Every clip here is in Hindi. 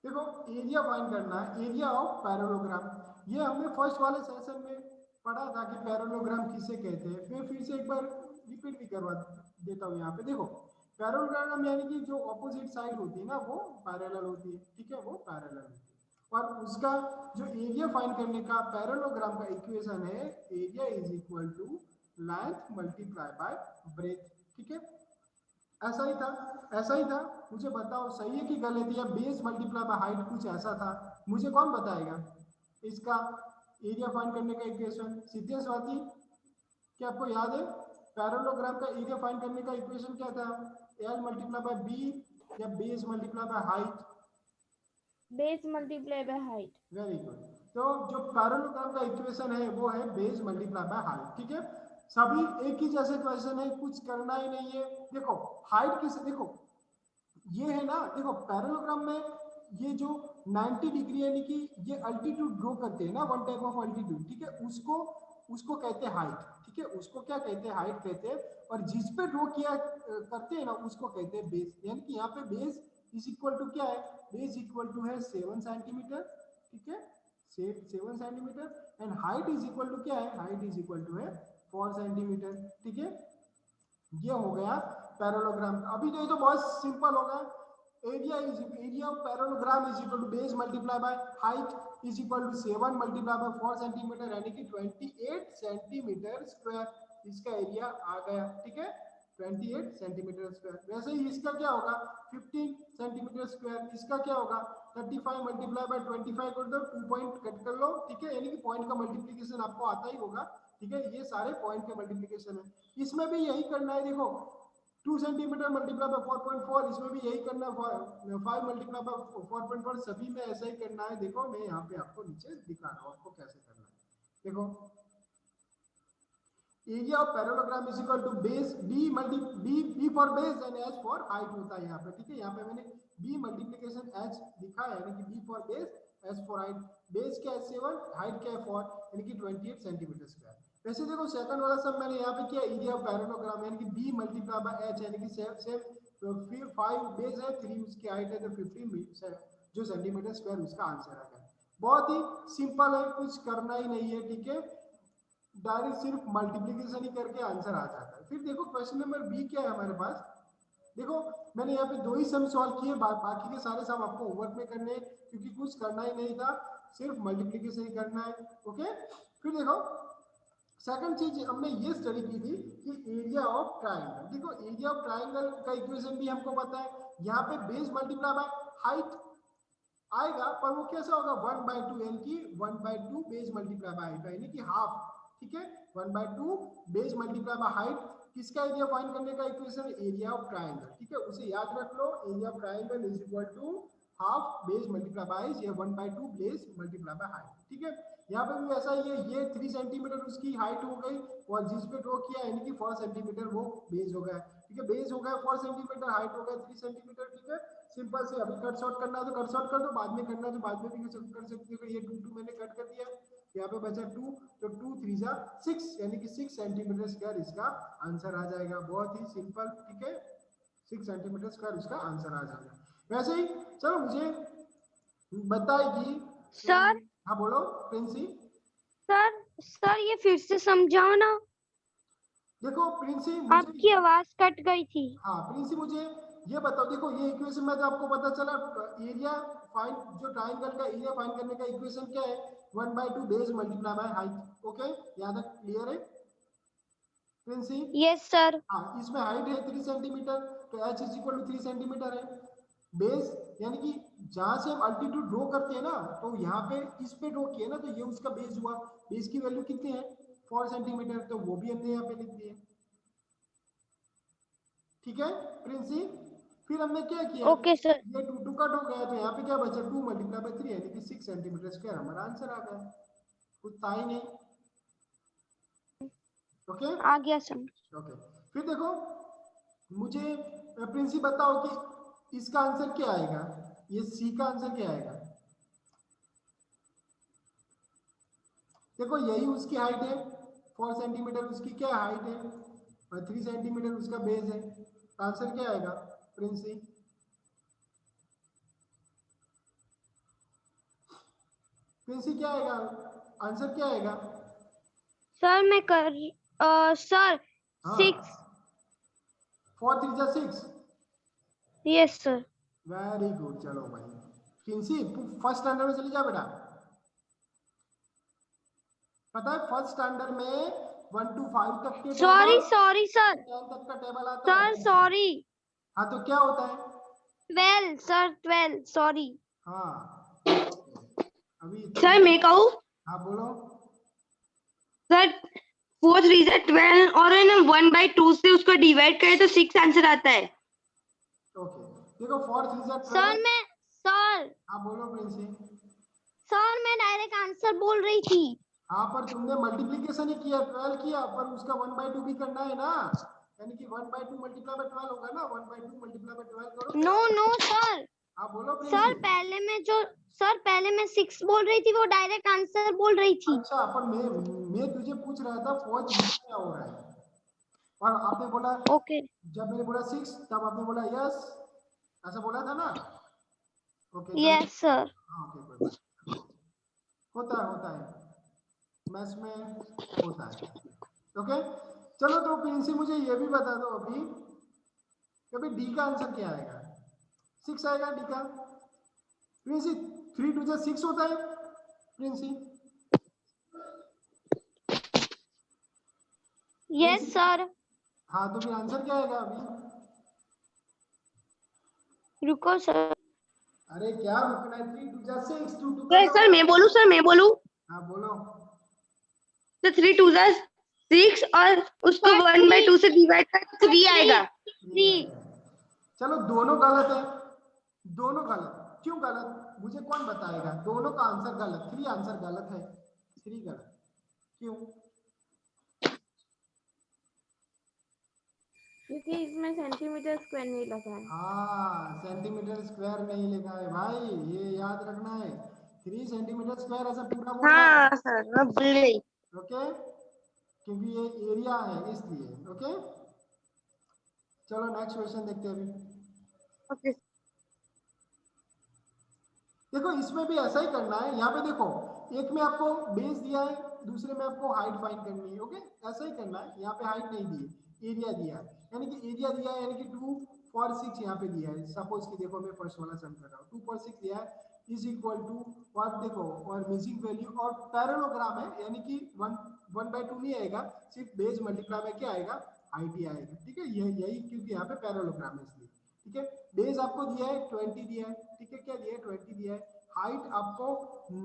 देखो एरिया फाइंड करना है, एरिया ऑफ पैरेललोग्राम। ये हमने फर्स्ट वाले सेशन में पढ़ा था कि पैरेललोग्राम किसे कहते हैं। फिर से एक बार रिपीट भी करवा देता हूँ। यहाँ पे देखो पैरेललोग्राम यानी कि जो ऑपोजिट साइड होती है ना वो पैरेलल होती है, ठीक है, वो पैरेलल होती है। और उसका जो एरिया फाइंड करने का पैरेललोग्राम का इक्वेशन है, area is equal to length multiply by breadth, ठीक है। ऐसा ही था, ऐसा ही था। मुझे बताओ सही है कि गलत है, या बेस मल्टीप्लाई बाय हाइट कुछ ऐसा था, मुझे कौन बताएगा इसका एरिया फाइंड करने का इक्वेशन? सीधे स्वाति, क्या आपको याद है पैरेललोग्राम का एरिया फाइंड करने का इक्वेशन क्या था? एल मल्टीप्लाई बाय बी या base multiply by height? Base multiply by height. Very good. तो जो पैरेललोग्राम का इक्वेशन है वो है बेस मल्टीप्लाई बाय हाइट, ठीक है। सभी एक ही जैसे क्वेश्चन है, कुछ करना ही नहीं है। देखो हाइट किस, देखो ये है ना, देखो पैरेललोग्राम में ये जो 90 डिग्री यानी कि ये अल्टीट्यूड ड्रॉ करते हैं ना, वन टाइप ऑफ अल्टीट्यूड, ठीक है, उसको उसको कहते हैं हाइट, ठीक है, उसको क्या कहते हैं? हाइट कहते हैं। और जिस पे ड्रॉ किया करते हैं ना उसको कहते हैं बेस। यानी कि यहाँ पे बेस इज इक्वल टू क्या है? बेस इक्वल टू है 7 सेंटीमीटर, ठीक है, 7 centimetre. And height is equal to क्या है? हाइट इज इक्वल टू है 4 सेंटीमीटर, ठीक है। ये हो गया पैरेललोग्राम। अभी तो ये तो बहुत सिंपल होगा। Area of parallelogram is equal to base multiply by height is equal to 7 multiply by 4 centimetre, यानी कि 28 सेंटीमीटर स्क्वायर इसका एरिया आ गया, ठीक है, 28 सेंटीमीटर स्क्वायर। वैसे ही इसका क्या होगा? 15 सेंटीमीटर स्क्वायर। इसका क्या होगा? 35 मल्टीप्लाई बाय 25 कर दो, 2 पॉइंट कट कर लो, ठीक है, यानी कि पॉइंट का मल्टीप्लीकेशन आपको आता ही होगा, ठीक है। ये सारे पॉइंट के मल्टीप्लीकेशन है। इसमें भी यही करना है, देखो 2 सेंटीमीटर मल्टीप्लाई बाय 4.4, इसमें भी यही करना है, 5 मल्टीप्लाई बाय 4.4, सभी में ऐसा ही करना है। देखो मैं यहाँ पे आपको नीचे दिखा रहा हूँ आपको कैसे करना है। देखो area of parallelogram is equal to base B multi B for base and H for height होता है यहाँ पे, ठीक है। यहाँ पे मैंने बी मल्टीप्लीकेशन एच लिखा है, यानी कि B for base, H for height. Base क्या है 7, हाइट क्या है 4, यानी कि 28 सेंटीमीटर स्क्वायर। वैसे देखो सेकंड वाला सब मैंने यहाँ पे किया एरिया ऑफ पैरेललोग्राम, यानी कि बी मल्टीप्लाई बाय एच, यानी कि सेम तो फिर 5 बेस है, 3 उसकी हाइट है, तो 15 जो सेंटीमीटर स्क्वायर उसका आंसर आ गया। बहुत ही सिंपल है, कुछ करना ही नहीं है, ठीक है। डायरेक्ट सिर्फ मल्टीप्लीकेशन ही करके आंसर आ जाता है। फिर देखो क्वेश्चन नंबर बी क्या है हमारे पास। देखो मैंने यहाँ पे 2 ही सम सॉल्व किए, बाकी के सारे सम आपको होमवर्क में करने हैं, क्योंकि कुछ करना ही नहीं था, सिर्फ मल्टीप्लीकेशन ही करना है, ओके। फिर देखो सेकंड चीज हमने ये स्टडी की थी कि एरिया ऑफ ट्राइंगल। देखो एरिया ऑफ ट्राइंगल का इक्वेशन भी हमको पता है। यहाँ पे बेस मल्टीप्लाई बाय हाइट आएगा, पर वो कैसा होगा? 1/2, यानी कि 1/2 बेस मल्टीप्लाई बाय हाइट, यानी कि हाफ, ठीक है। 1/2 बेस मल्टीप्लाई बाय हाइट किसका एरिया फाइंड करने का इक्वेशन? एरिया ऑफ ट्राइंगल, ठीक है, उसे याद रख लो। Area of triangle is equal to half base multiply by, ये 1/2 बेस मल्टीप्लाई बाय हाइट, ठीक है। यहाँ पे भी ऐसा ही है, ये 3 सेंटीमीटर उसकी हाइट हो गई, और जिस पे ड्रॉ किया यानी कि 4 सेंटीमीटर वो बेस हो गया, ठीक है। बेस हो गया 4 सेंटीमीटर, हाइट हो गया 3 सेंटीमीटर, ठीक है। सिंपल से अभी कट शॉर्ट करना है तो कट शॉर्ट कर दो, बाद में करना है तो बाद में भी कर सकते हो। ये 2 मैंने कट कर दिया, यहाँ पे बचा 2, तो 2 3 जा 6, यानी कि 6 सेंटीमीटर स्क्वायर इसका आंसर आ जाएगा। बहुत ही सिंपल, ठीक है, 6 सेंटीमीटर स्क्वायर इसका आंसर आ जाएगा। वैसे ही चलो मुझे बताएगी। सर हाँ बोलो प्रिंसी। सर सर ये फिर से समझाओ ना, देखो प्रिंसी मुझे, आपकी आवाज कट गई थी। हाँ प्रिंसी मुझे ये बताओ, देखो ये इक्वेशन में तो आपको पता चला एरिया फाइंड, जो ट्राइंगल का एरिया फाइंड करने का इक्वेशन क्या है? 1/2 base multiply by height, okay, यहाँ तक क्लियर है प्रिंसी? Yes sir. हाँ इसमें हाइट है 3 सेंटीमीटर, तो H is equal to 3 centimetre है। बेस यानी कि जहां से हम अल्टीट्यूड ड्रॉ करते हैं ना, तो यहाँ पे इस पे ड्रॉ किया ना, तो ये उसका बेस हुआ। बेस की वैल्यू कितनी है? 4 सेंटीमीटर, तो वो भी हमने यहाँ पे लिख दिए, ठीक है प्रिंसी। फिर हमने क्या किया, ओके सर। ये 2 कट हो गया, तो यहाँ पे क्या बचा? 2 मल्टीप्लाई बाय 3, यानी कि 6 सेंटीमीटर स्क्वायर हमारा आंसर आ गया। कुछ था ही नहीं, ओके आ गया समझ। ओके। फिर देखो मुझे प्रिंसी बताओ कि इसका आंसर क्या आएगा? ये सी का आंसर क्या आएगा? देखो यही उसकी हाइट है, 4 सेंटीमीटर उसकी क्या हाइट है, और 3 सेंटीमीटर उसका बेस है। आंसर क्या आएगा प्रिंसी? प्रिंसी क्या आएगा, आंसर क्या आएगा? सर मैं कर सर हाँ 6। 4 3 जा 6। Yes sir. वेरी गुड, चलो भाई। प्रिंसी फर्स्ट स्टैंडर्ड में चली जा बेटा। पता है फर्स्ट स्टैंडर्ड में 1 to 5 तक के टेबल, सॉरी सॉरी सर। 10 तक का टेबल आता है सर प्रिंसी। सॉरी। हाँ तो क्या होता है? 12 सर 12 सॉरी। हाँ अभी सर मैं कहूँ? हाँ बोलो। सर 4 3 जा 12 और है ना 1/2 से उसको डिवाइड करें तो 6 आंसर आता है। ओके देखो 4 3 जा 12। सर हाँ बोलो प्रिंसी। सर मैं डायरेक्ट आंसर बोल रही थी। हाँ पर तुमने मल्टीप्लीकेशन ही किया, 12 किया, पर उसका 1/2 भी करना है ना, यानी कि 1/2 मल्टीप्लाई बाय 12 होगा ना, 1/2 मल्टीप्लाई बाय 12 करो नो क्या? No sir. हाँ बोलो सर प्रिंसी। पहले मैं 6 बोल रही थी, वो डायरेक्ट आंसर बोल रही थी। अच्छा पर मैं तुझे पूछ रहा था फौज क्या हो रहा है, और आपने बोला, ओके। जब मैंने बोला 6 तब आपने बोला यस, ऐसा बोला था ना। ओके चलो। Yes sir. हाँ ओके कोई बात नहीं। होता है मैथ्स में, होता है। ओके चलो तो प्रिंसी मुझे ये भी बता दो अभी कि अभी डी का आंसर क्या आएगा? 6 आएगा डी का। प्रिंसी 3 2 6 होता है प्रिंसी। Yes Princy sir. हाँ तो फिर आंसर क्या आएगा अभी? रुको सर। अरे क्या रुकना है, 3 2 6 2 2 सर कर सर दो। मैं बोलूँ? सर मैं बोलूँ? हाँ बोलो। तो 3 2 जा 6 और उसको सर 1/2 से डिवाइड कर 3 आएगा। 3। चलो दोनों गलत है, दोनों गलत, क्यों गलत मुझे कौन बताएगा? दोनों का आंसर गलत, 3 आंसर गलत है, 3 गलत, क्यों? क्योंकि इसमें सेंटीमीटर स्क्वायर नहीं लगा है। हाँ सेंटीमीटर स्क्वायर नहीं लिखा है भाई, ये याद रखना है। 3 सेंटीमीटर स्क्वायर ऐसा पूरा बोल रहा है। हाँ सर मैं भूल गई। ओके क्योंकि ये एरिया है इसलिए। ओके चलो नेक्स्ट क्वेश्चन देखते हैं अभी। ओके। देखो इसमें भी ऐसा ही करना है, यहाँ पे देखो एक में आपको बेस दिया है, दूसरे में आपको हाइट फाइंड करनी है। ओके ऐसा ही करना है, यहाँ पे हाइट नहीं दी, एरिया दिया है, यानी कि एरिया दिया है, यानी कि 2 4 6 यहाँ पे दिया है। सपोज कि देखो मैं फर्स्ट वाला सम कर रहा हूँ, 2 4 6 दिया है इज इक्वल टू, और देखो और मिसिंग वैल्यू और पैरेललोग्राम है, यानी कि 1/2 नहीं आएगा, सिर्फ बेस मल्टीप्लाई में क्या आएगा, हाइट ही आएगा। ठीक है यही क्योंकि यहाँ पे पैरेललोग्राम है इसलिए। ठीक है बेस आपको दिया है 20 दिया है, ठीक है क्या दिया है 20 दिया है। हाइट आपको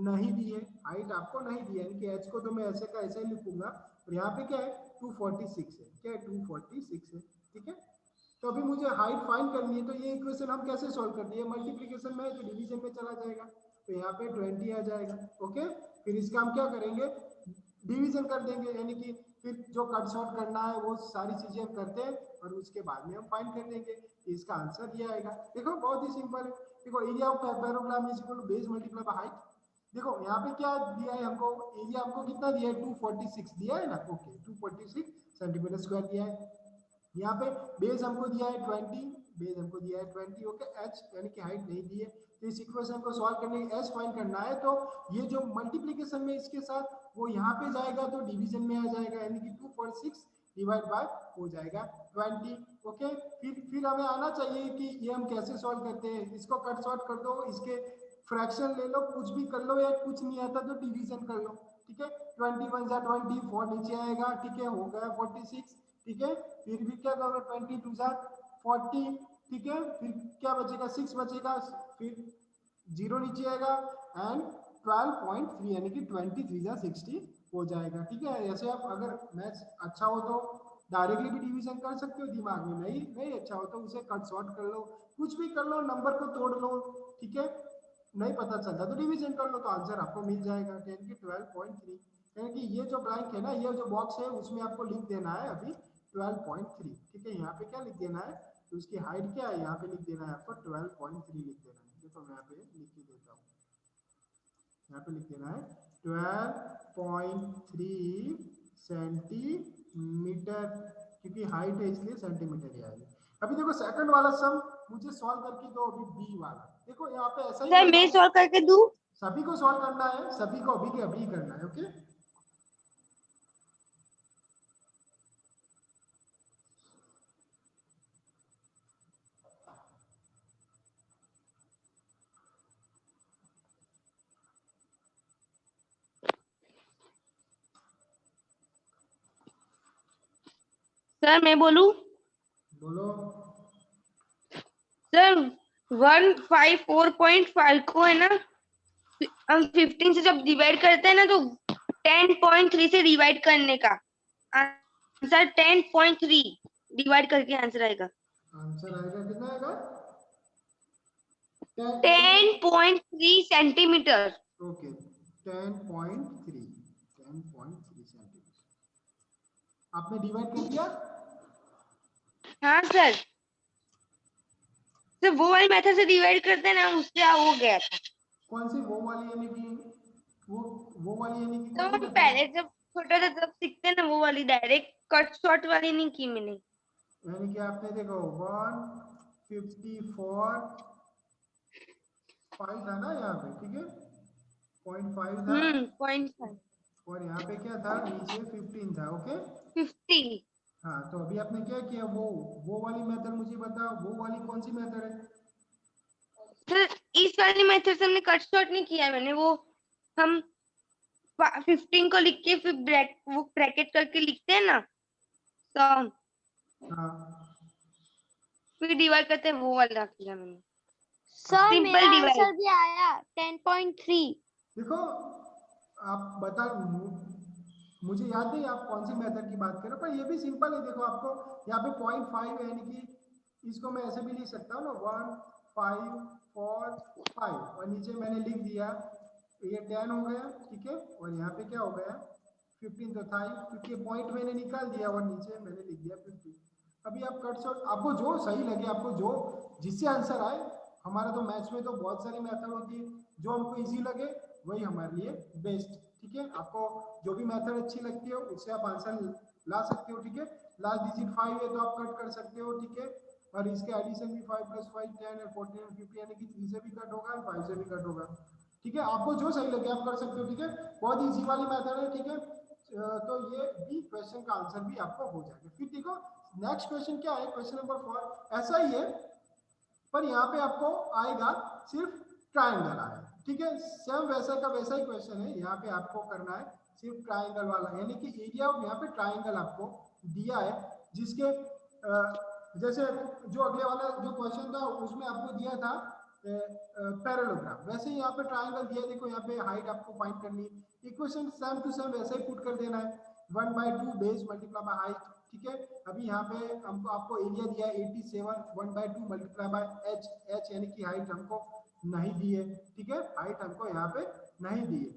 नहीं दी है, हाइट आपको नहीं दी है, यानी कि एच को तो मैं ऐसे का ऐसे ही लिखूंगा, और यहाँ पे क्या है 246 है, क्या है 246 है। ठीक है तो अभी मुझे हाइट फाइंड करनी है, तो ये इक्वेशन हम कैसे सॉल्व कर दिए, मल्टीप्लीकेशन में है तो डिवीजन में चला जाएगा, तो यहाँ पे 20 आ जाएगा। ओके फिर इसका हम क्या करेंगे, डिवीजन कर देंगे, यानी कि फिर जो कट शॉर्ट करना है वो सारी चीजें हम करते हैं और उसके बाद में हम फाइंड कर देंगे। इसका आंसर ये आएगा। देखो बहुत ही सिंपल है। देखो area of parallelogram is equal to base multiply by height. देखो यहाँ पे क्या दिया है हमको, एरिया हमको कितना दिया है 246 दिया है ना। ओके 246 सेंटीमीटर स्क्वायर दिया है। यहाँ पे बेस हमको दिया है 20, बेस हमको दिया है 20। ओके एच यानी कि हाइट नहीं दी है, तो इस इक्वेशन को सॉल्व करने के एच फाइंड करना है, तो ये जो मल्टीप्लीकेशन में इसके साथ वो यहाँ पे जाएगा तो डिवीजन में आ जाएगा, यानी कि 246 डिवाइड बाय हो जाएगा 20। ओके फिर हमें आना चाहिए कि ये हम कैसे सॉल्व करते हैं, इसको कट शॉर्ट कर दो, इसके फ्रैक्शन ले लो, कुछ भी कर लो, या कुछ नहीं आता तो डिवीजन कर लो। ठीक है 20 1 जा 20, 4 नीचे आएगा, ठीक है हो गया 46। ठीक है फिर भी क्या करोगे 20 2 जा 40, ठीक है फिर क्या बचेगा 6 बचेगा, फिर 0 नीचे आएगा एंड 12.3 यानी कि 23 जा 60 हो जाएगा। ठीक है ऐसे आप अगर मैथ्स अच्छा हो तो डायरेक्टली भी डिवीजन कर सकते हो दिमाग में, नहीं अच्छा हो तो उसे कट शॉर्ट कर लो, कुछ भी कर लो, नंबर को तोड़ लो। ठीक है नहीं पता चलता तो डिवीजन कर लो, तो आंसर आपको मिल जाएगा 10 की 12.3। यानी कि ये जो ब्लैंक है ना, ये जो बॉक्स है उसमें आपको लिख देना है अभी 12.3। ठीक है यहाँ पे क्या लिख देना है, तो उसकी हाइट क्या है यहाँ पे लिख देना है आपको 12.3 लिख देना है। देखो मैं यहाँ पे लिख ही देता हूँ, यहाँ पे लिख देना है 12.3 सेंटीमीटर, क्योंकि हाइट है इसलिए सेंटीमीटर ही आएगी। अभी देखो सेकंड वाला सम मुझे सॉल्व करके दो, अभी बी वाला देखो यहाँ पे ऐसा ही सर करना मैं है। सॉल्व करके दूँ? सभी को सॉल्व करना है, सभी को अभी के अभी करना है। ओके सर मैं बोलूं? बोलो। सर 154.5 को है ना, हम 15 से जब डिवाइड करते हैं ना तो 10.3 से डिवाइड करने का आंसर 10.3 डिवाइड करके आंसर आएगा। आंसर आएगा कितना आएगा? 10.3 सेंटीमीटर। ओके 10.3 सेंटीमीटर आपने डिवाइड कर दिया। हाँ सर, तो वो वाली मेथड से डिवाइड करते हैं ना, उससे हो गया था। कौन सी वो वाली यानी कि वो वाली यानी कि तो कौन सी वो मेथड? पहले जब छोटा था तब सीखते हैं ना, वो वाली डायरेक्ट कट शॉर्ट वाली नहीं की मैंने। यानी कि आपने देखो 154.5 था ना यहाँ पे, ठीक है 0.5 था 0.5 और यहाँ पे क्या था नीचे 15 था। ओके 50। हाँ तो अभी आपने क्या किया, वो वाली मेथड मुझे बताओ, वो वाली कौन सी मेथड है? सर इस वाली मेथड से हमने कट शॉर्ट नहीं किया मैंने, वो हम 15 को लिख के फिर वो ब्रैकेट करके लिखते हैं ना, तो हाँ फिर डिवाइड करते हैं, वो वाला किया मैंने। सर सिंपल मेरा डिवाइड। आंसर भी आया 10.3। देखो आप बता, मुझे याद नहीं आप कौन सी मेथड की बात कर रहे हो, पर ये भी सिंपल है। देखो आपको यहाँ पे 0.5 है, यानी कि इसको मैं ऐसे भी लिख सकता हूँ ना 1.545 और नीचे मैंने लिख दिया ये 10 हो गया, ठीक है और यहाँ पे क्या हो गया 15 तो था ही, क्योंकि पॉइंट मैंने निकाल दिया और नीचे मैंने लिख दिया 50। अभी आप कट शॉर्ट आपको जो सही लगे, आपको जो जिससे आंसर आए, हमारा तो मैथ्स में तो बहुत सारी मेथड होती है, जो हमको इजी लगे वही हमारे लिए बेस्ट। ठीक है आपको जो भी मेथड अच्छी लगती हो उससे आप आंसर ला सकते हो। ठीक है लास्ट डिजिट 5 है तो आप कट कर सकते हो। ठीक है और इसके एडिशन भी 5 + 5 10 है 14 और 50 यानी कि 3 से भी कट होगा और 5 से भी कट होगा। ठीक है आपको जो सही लगे आप कर सकते हो। ठीक है बहुत इजी वाली मेथड है। ठीक है तो ये भी क्वेश्चन का आंसर भी आपको हो जाएगा। फिर देखो नेक्स्ट क्वेश्चन क्या है, क्वेश्चन नंबर 4 ऐसा ही है पर यहाँ पे आपको आएगा सिर्फ ट्राइंगल आएगा। ठीक है सेम वैसा का वैसा ही क्वेश्चन है, यहाँ पे आपको करना है सिर्फ ट्राइंगल वाला, यानी कि एरिया ऑफ यहाँ पे ट्राइंगल आपको दिया है, जिसके जैसे जो अगले वाला जो क्वेश्चन था उसमें आपको दिया था पैरेललोग्राम, वैसे ही यहाँ पे ट्राइंगल दिया। देखो यहाँ पे हाइट आपको फाइंड करनी है, इक्वेशन सेम टू सेम वैसे ही पुट कर देना है 1/2 बेस मल्टीप्लाई बाय हाइट। ठीक है अभी यहाँ पे हमको आपको एरिया दिया है 87, 1/2 मल्टीप्लाई बाय एच, एच यानी कि हाइट हमको नहीं दी है। ठीक है हाइट हमको यहाँ पे नहीं दी है,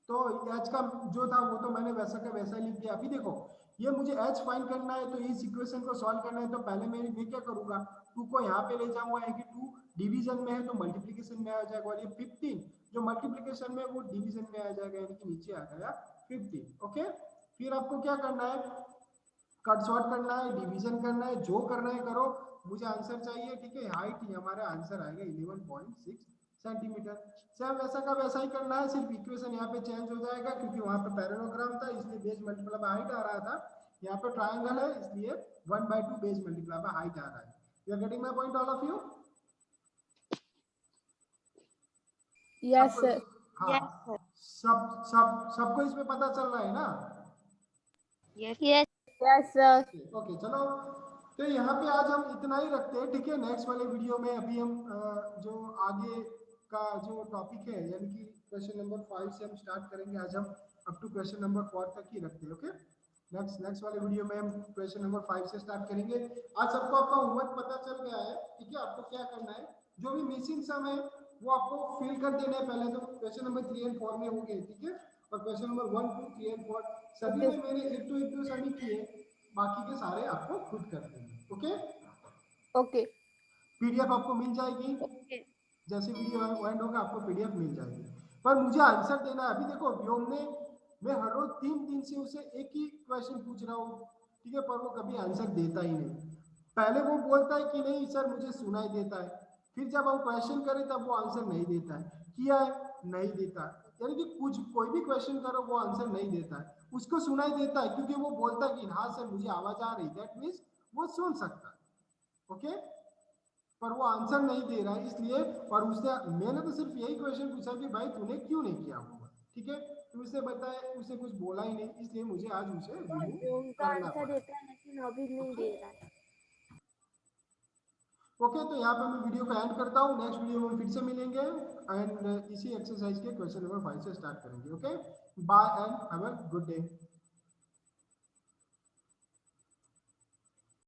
तो एच का जो था वो तो मैंने वैसा का वैसा लिख दिया। अभी देखो ये मुझे एच फाइंड करना है तो इस इक्वेशन को सॉल्व करना है, तो पहले मैं क्या करूंगा 2 को यहाँ पे ले जाऊंगा, यानी कि 2 डिवीजन में है तो मल्टीप्लीकेशन में आ जाएगा, और ये 15 जो मल्टीप्लीकेशन में वो डिवीजन में आ जाएगा, यानी कि नीचे आ गया 50। ओके फिर आपको क्या करना है, कट शॉर्ट करना है, डिवीजन करना है, जो करना है करो, मुझे आंसर चाहिए। ठीक है हाइट ही हमारा आंसर आएगा 11.6 सेंटीमीटर। सेम वैसा का वैसा ही करना है, सिर्फ इक्वेशन यहाँ पे चेंज हो जाएगा क्योंकि वहां पे पैरेललोग्राम था इसलिए बेस मल्टीप्लाई बाय हाइट आ रहा था, यहाँ पे ट्राइंगल है इसलिए 1/2 बेस मल्टीप्लाई बाय हाइट आ रहा है। You are getting my point all of you? Yes सबको सर। हाँ यस सर। सबको इसमें पता चल रहा है ना? Yes. Yes yes sir. Okay चलो तो यहाँ पे आज हम इतना ही रखते हैं। ठीक है नेक्स्ट वाले वीडियो में अभी हम जो आगे का जो टॉपिक है यानी कि क्वेश्चन नंबर 5 से हम स्टार्ट करेंगे। आज हम अप टू क्वेश्चन नंबर 4 तक ही रखते हैं। ओके नेक्स्ट वाले वीडियो में हम क्वेश्चन नंबर 5 से स्टार्ट करेंगे। आज सबको आपका होमवर्क पता चल गया है। ठीक है आपको क्या करना है, जो भी मिसिंग सम है वो आपको फिल कर देना है। पहले तो क्वेश्चन नंबर 3 और 4 में हो गए। ठीक है और क्वेश्चन नंबर 1, 2, 3 और 4 सभी ओके में मैंने एक दो सम ही किए, बाकी के सारे आपको खुद कर देंगे। ओके ओके पीडीएफ आपको मिल जाएगी, ओके जैसे वीडियो एंड होगा आपको पीडीएफ मिल जाएगी, पर मुझे आंसर देना है। अभी देखो व्योम ने मैं हर रोज 3 दिन से उसे एक ही क्वेश्चन पूछ रहा हूँ। ठीक है पर वो कभी आंसर देता ही नहीं। पहले वो बोलता है कि नहीं सर मुझे सुनाई देता है, फिर जब हम क्वेश्चन करें तब वो आंसर नहीं देता है। किया है, नहीं देता है। यानी कि कुछ कोई भी क्वेश्चन करो वो आंसर नहीं देता है, उसको सुनाई देता है क्योंकि वो बोलता है कि हाँ सर मुझे आवाज आ रही, दैट मीन्स वो सुन सकता है। ओके, पर वो आंसर नहीं दे रहा है इसलिए, और उसने मैंने तो सिर्फ यही क्वेश्चन पूछा कि भाई तूने क्यों नहीं किया होगा, ठीक है, तो उसने बताया, उसने कुछ बोला ही नहीं, इसलिए मुझे आज उसे रिमूव उनका करना आंसर पड़ा। देता है लेकिन अभी नहीं दे रहा है। ओके, तो यहाँ पे मैं वीडियो को एंड करता हूँ, नेक्स्ट वीडियो में फिर से मिलेंगे एंड इसी एक्सरसाइज के क्वेश्चन नंबर 5 से स्टार्ट करेंगे। Okay, bye and have a good day.